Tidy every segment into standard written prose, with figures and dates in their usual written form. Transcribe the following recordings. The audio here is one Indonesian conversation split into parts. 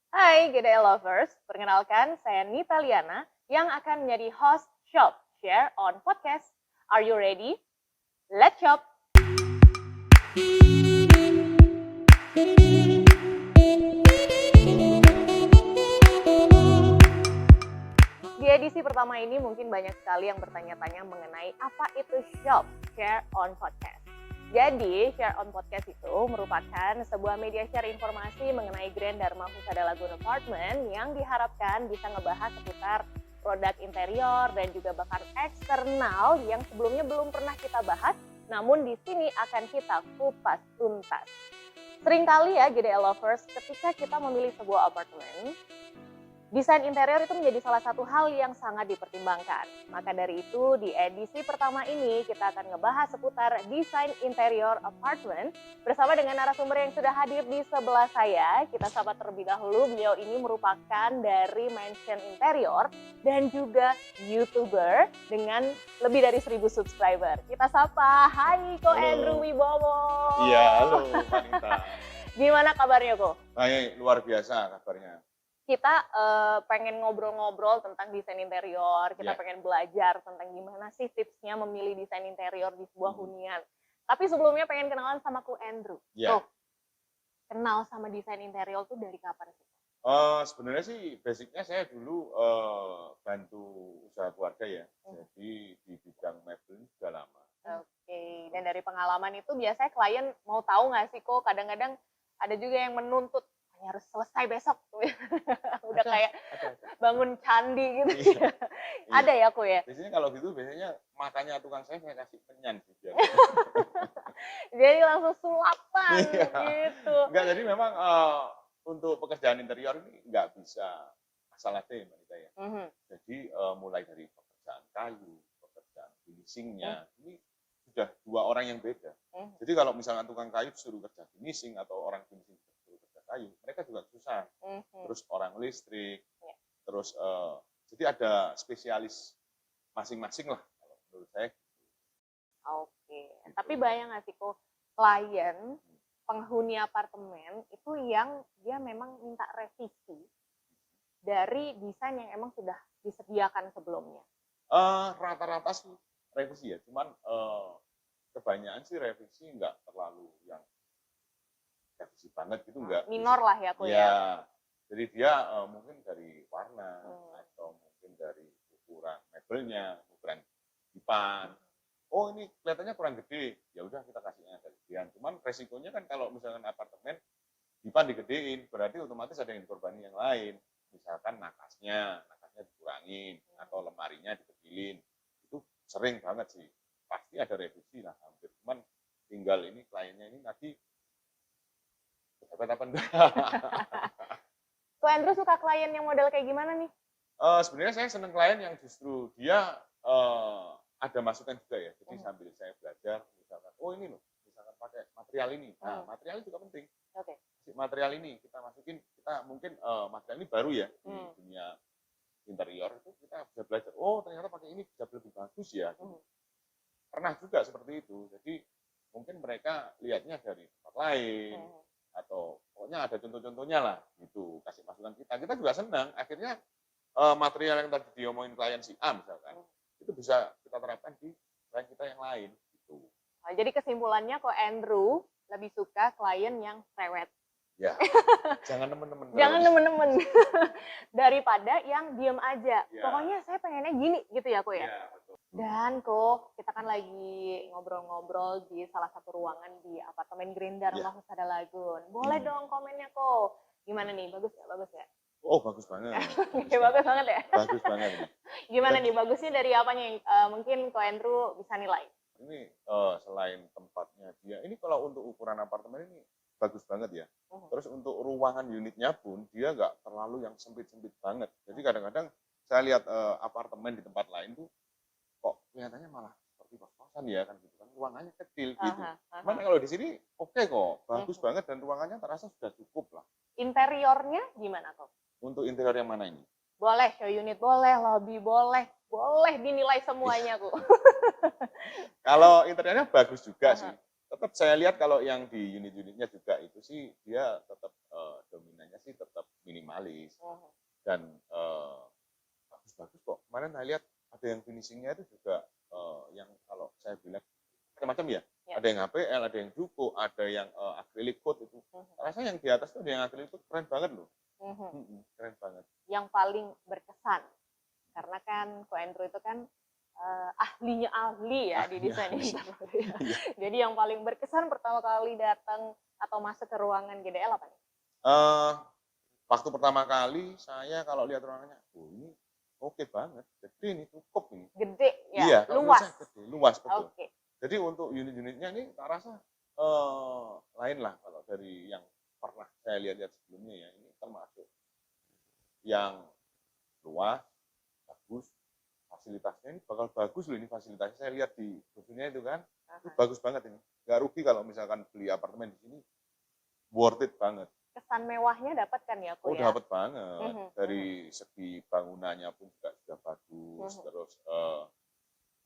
Hai Gede Lovers, perkenalkan saya Nita Liana yang akan menjadi host Shop Share on Podcast. Are you ready? Let's shop! Di edisi pertama ini mungkin banyak sekali yang bertanya-tanya mengenai apa itu Shop Share on Podcast. Jadi, Share on Podcast itu merupakan sebuah media share informasi mengenai Grand Dharma Husada Lagoon Apartment yang diharapkan bisa ngebahas seputar produk interior dan juga bahkan eksternal yang sebelumnya belum pernah kita bahas, namun di sini akan kita kupas tuntas. Seringkali ya GDL Lovers, ketika kita memilih sebuah apartemen, desain interior itu menjadi salah satu hal yang sangat dipertimbangkan. Maka dari itu, di edisi pertama ini kita akan ngebahas seputar desain interior apartemen bersama dengan narasumber yang sudah hadir di sebelah saya. Kita sapa terlebih dahulu, beliau ini merupakan dari Mansion Interior dan juga YouTuber dengan lebih dari 1000 subscriber. Kita sapa, hai Ko Andrew Wibowo. Iya, halo Pak Nita. Gimana kabarnya Ko? Baik, luar biasa kabarnya. Kita pengen ngobrol-ngobrol tentang desain interior, kita pengen belajar tentang gimana sih tipsnya memilih desain interior di sebuah hunian. Tapi sebelumnya pengen kenalan sama Ko Andrew. Tuh, kenal sama desain interior tuh dari kapan sih? Sebenarnya sih basicnya saya dulu bantu usaha keluarga ya, jadi di bidang mebel ini sudah lama. Oke, dan dari pengalaman itu biasanya klien mau tahu nggak sih Ko, kadang-kadang ada juga yang menuntut harus selesai besok tuh. Udah kayak bangun candi gitu. Iya. Ada ya Ko ya? Biasanya kalau gitu biasanya makannya tukang saya kasih penyan sih. Jadi langsung sulapan gitu. Enggak, jadi memang untuk pekerjaan interior ini nggak bisa asal aja ya Mbak Nita ya. Jadi mulai dari pekerjaan kayu, pekerjaan finishingnya, ini sudah dua orang yang beda. Jadi kalau misalnya tukang kayu disuruh kerja finishing atau orang finishing disuruh kerja kayu, mereka juga susah. Terus orang listrik, terus jadi ada spesialis masing-masing lah kalau menurut saya. Oke, tapi bayang nggak sih kok klien penghuni apartemen itu yang dia memang minta revisi dari desain yang emang sudah disediakan sebelumnya? Rata-rata sih revisi ya, cuman kebanyakan sih revisi nggak terlalu yang revisi banget gitu, nggak. Minor lah ya kok ya. Jadi dia mungkin dari warna atau mungkin dari ukuran mebelnya, ukuran dipan. Oh ini kelihatannya kurang gede, ya udah kita kasihnya agak gedean. Cuman resikonya kan kalau misalkan apartemen dipan digedein, berarti otomatis ada yang dikorbanin yang lain. Misalkan nakasnya dikurangin atau lemarinya dikecilin. Itu sering banget sih. Pasti ada revisi lah hampir. Cuman tinggal ini kliennya ini nanti dapat apa enggak. Ko Andrew suka klien yang model kayak gimana nih? Sebenarnya saya seneng klien yang justru dia ada masukan juga ya. Jadi sambil saya belajar, misalkan, oh ini loh, misalkan pakai material ini. Nah, material juga penting. Material ini kita masukin, kita mungkin material ini baru ya di dunia interior itu kita bisa belajar. Oh ternyata pakai ini bisa lebih bagus ya. Pernah juga seperti itu. Jadi mungkin mereka lihatnya dari tempat lain atau pokoknya ada contoh-contohnya lah. Gitu kasih masukan kita. Kita juga senang. Akhirnya material yang tadi diomongin klien si A misalkan itu bisa kita terapkan di klien kita yang lain. Gitu. Nah, jadi kesimpulannya kok Andrew lebih suka klien yang cerewet. Ya, jangan temen-temen. Jangan temen-temen. Daripada yang diem aja. Ya. Pokoknya saya pengennya gini gitu ya kok ya. Ya betul. Dan kok kita kan lagi ngobrol-ngobrol di salah satu ruangan di apartemen Grand Dharma Husada Lagoon. Boleh dong komennya kok. Gimana nih? Bagus ya? Bagus ya? Oh bagus banget. Bagus banget ya? Bagus banget. Gimana nih? Bagusnya dari apanya yang mungkin Ko Andrew bisa nilai? Ini selain tempatnya dia, ini kalau untuk ukuran apartemen ini bagus banget ya. Terus untuk ruangan unitnya pun dia nggak terlalu yang sempit-sempit banget. Jadi kadang-kadang saya lihat apartemen di tempat lain tuh kok kelihatannya malah seperti kos-kosan ya kan gitu kan. Ruangannya kecil gitu. Cuman kalau di sini oke kok, bagus banget dan ruangannya terasa sudah cukup lah. Interiornya gimana kok? Untuk interior yang mana ini? Boleh, show unit boleh, lobby boleh, boleh dinilai semuanya kok. Kalau interiornya bagus juga sih. Tetap saya lihat kalau yang di unit-unitnya juga itu sih dia tetap dominannya sih tetap minimalis. materialis. Dan bagus-bagus kok. Kemarin saya lihat ada yang finishingnya itu juga yang kalau saya bilang macam-macam ya. Ada yang HPL, ada yang Duko, ada yang acrylic coat itu. Rasanya yang di atas tuh ada yang acrylic coat keren banget loh. Keren banget. Yang paling berkesan, karena kan Ko Andrew itu kan ahlinya ahli ya di desain interior. Jadi yang paling berkesan pertama kali datang atau masuk ke ruangan GDL apa nih? Waktu pertama kali saya kalau lihat ruangannya, ini oke banget, gede ini, cukup ini. Gede ya, iya, luas. Gede, luas betul. Okay. Jadi untuk unit-unitnya ini tak rasa lain lah kalau dari yang pernah saya lihat-lihat sebelumnya ya. Ini termasuk yang luas, bagus, fasilitasnya ini bakal bagus loh ini fasilitasnya. Saya lihat di bukunya itu kan, itu bagus banget ini. Gak rugi kalau misalkan beli apartemen di sini, worth it banget. Kesan mewahnya dapat kan ya, Ko? Oh, dapat banget. Dari segi bangunannya pun juga sudah bagus, terus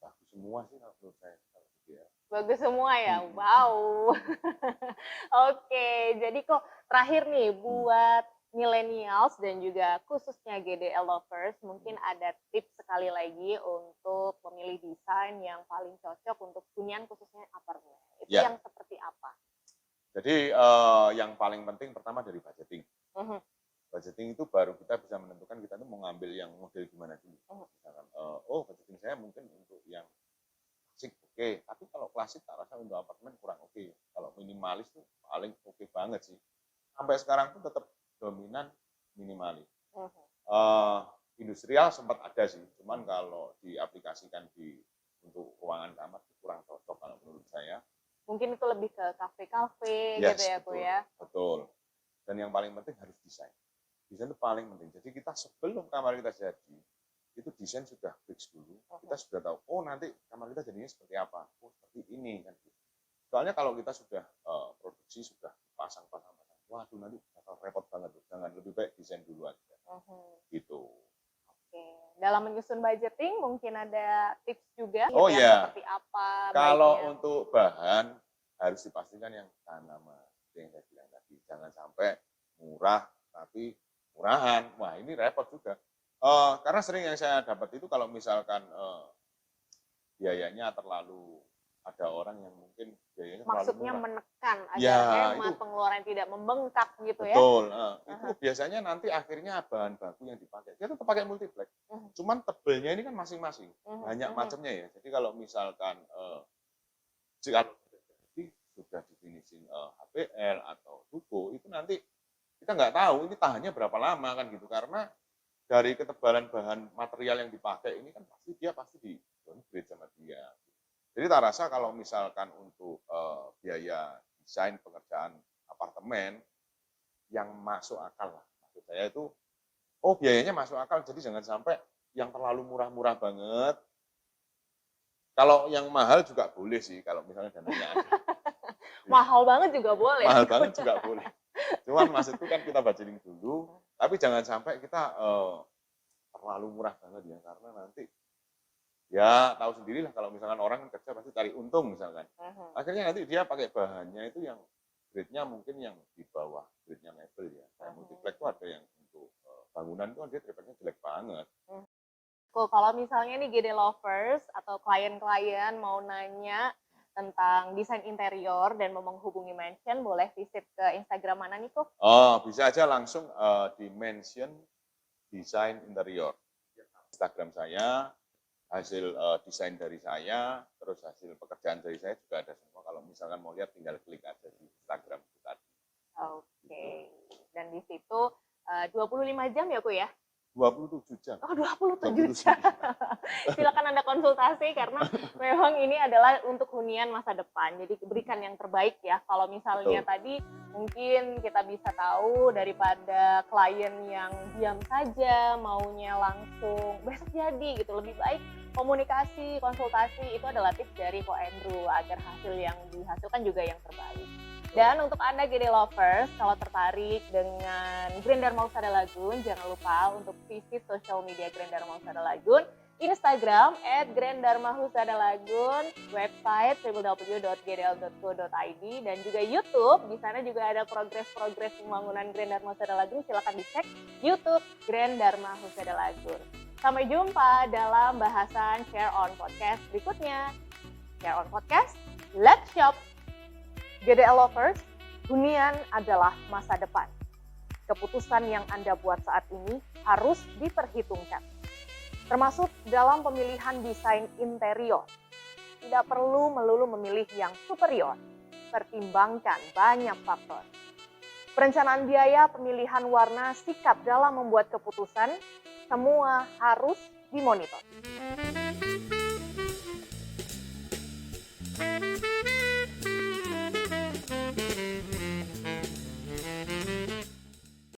bagus semua sih menurut saya. Bagus semua ya, wow. Oke, jadi kok terakhir nih buat millennials dan juga khususnya GDL lovers, mungkin ada tips sekali lagi untuk memilih desain yang paling cocok untuk hunian khususnya apartemen. Itu yang seperti apa? Jadi yang paling penting pertama dari budgeting. Budgeting itu baru kita bisa menentukan kita tuh mau ngambil yang model gimana dulu. Misalkan, budgeting saya mungkin untuk yang klasik oke, tapi kalau klasik tak rasa untuk apartemen kurang oke. Kalau minimalis tuh paling oke banget sih. Sampai sekarang pun tetap dominan minimalis. Industrial sempat ada sih, cuman kalau diaplikasikan untuk ruangan kamar kurang cocok kalau menurut saya. Mungkin itu lebih ke kafe-kafe gitu ya, betul, ya. Betul. Dan yang paling penting harus desain. Desain itu paling penting. Jadi kita sebelum kamar kita jadi, itu desain sudah fix dulu. Kita sudah tahu, nanti kamar kita jadinya seperti apa. Seperti ini kan. Soalnya kalau kita sudah produksi, sudah pasang-pasang, waduh nanti bakal repot banget. Jangan, lebih baik desain dulu aja. Gitu. Oke. Dalam menyusun budgeting mungkin ada tips juga seperti apa kalau baiknya. Untuk bahan harus dipastikan yang tahan lama. Yang saya bilang tadi, jangan sampai murah tapi murahan. Wah, ini repot juga. Karena sering yang saya dapat itu kalau misalkan biayanya terlalu, ada orang yang mungkin biayanya maksudnya terlalu murah. Menekan agar hemat, pengeluaran tidak membengkak gitu ya. Betul. Itu biasanya nanti akhirnya bahan baku yang dipakai, dia tetap pakai multiplex. Cuman tebelnya ini kan masing-masing. Banyak macamnya ya. Jadi kalau misalkan jika sudah definisin HPL atau Duko, itu nanti kita nggak tahu ini tahannya berapa lama kan gitu. Karena dari ketebalan bahan material yang dipakai ini kan pasti di downgrade sama dia. Jadi tak rasa kalau misalkan untuk biaya desain pengerjaan apartemen yang masuk akal lah. Maksud saya itu, biayanya masuk akal, jadi jangan sampai yang terlalu murah-murah banget. Kalau yang mahal juga boleh sih, kalau misalnya dananya ada. Mahal banget juga boleh. Mahal banget juga boleh. Cuman maksudku kan kita budgeting dulu, tapi jangan sampai kita terlalu murah banget ya, karena nanti ya tahu sendirilah kalau misalkan orang kerja pasti cari untung misalkan. Akhirnya nanti dia pakai bahannya itu yang grade-nya mungkin yang di bawah grade-nya mebel ya. Kayak multiplex itu ada yang untuk bangunan itu dia triplex-nya jelek banget. Kalau misalnya nih GD lovers atau klien-klien mau nanya tentang desain interior dan mau menghubungi Mansion, boleh visit ke Instagram mana nih, Ko? Bisa aja langsung di Mansion Desain Interior. Instagram saya, hasil desain dari saya, terus hasil pekerjaan dari saya juga ada semua. Kalau misalkan mau lihat tinggal klik aja di Instagram itu tadi. Oke. Dan di situ 25 jam ya, Ko ya? 27 jam. 27 jam. Silakan Anda konsultasi karena memang ini adalah untuk hunian masa depan. Jadi berikan yang terbaik ya. Kalau misalnya tadi mungkin kita bisa tahu daripada klien yang diam saja, maunya langsung besok jadi gitu. Lebih baik komunikasi, konsultasi itu adalah tips dari Ko Andrew agar hasil yang dihasilkan juga yang terbaik. Dan untuk Anda GD lovers, kalau tertarik dengan Grand Dharma Husada Lagun, jangan lupa untuk visit social media Grand Dharma Husada Lagun Instagram @granddharmahusadalagun, website www.gdl.co.id, dan juga YouTube. Di sana juga ada progres pembangunan Grand Dharma Husada Lagun. Silakan dicek YouTube Grand Dharma Husada Lagun. Sampai jumpa dalam bahasan Share On Podcast berikutnya. Share On Podcast, let's shop. GDL Lovers, hunian adalah masa depan. Keputusan yang Anda buat saat ini harus diperhitungkan, termasuk dalam pemilihan desain interior. Tidak perlu melulu memilih yang superior, pertimbangkan banyak faktor. Perencanaan biaya, pemilihan warna, sikap dalam membuat keputusan, semua harus dimonitor.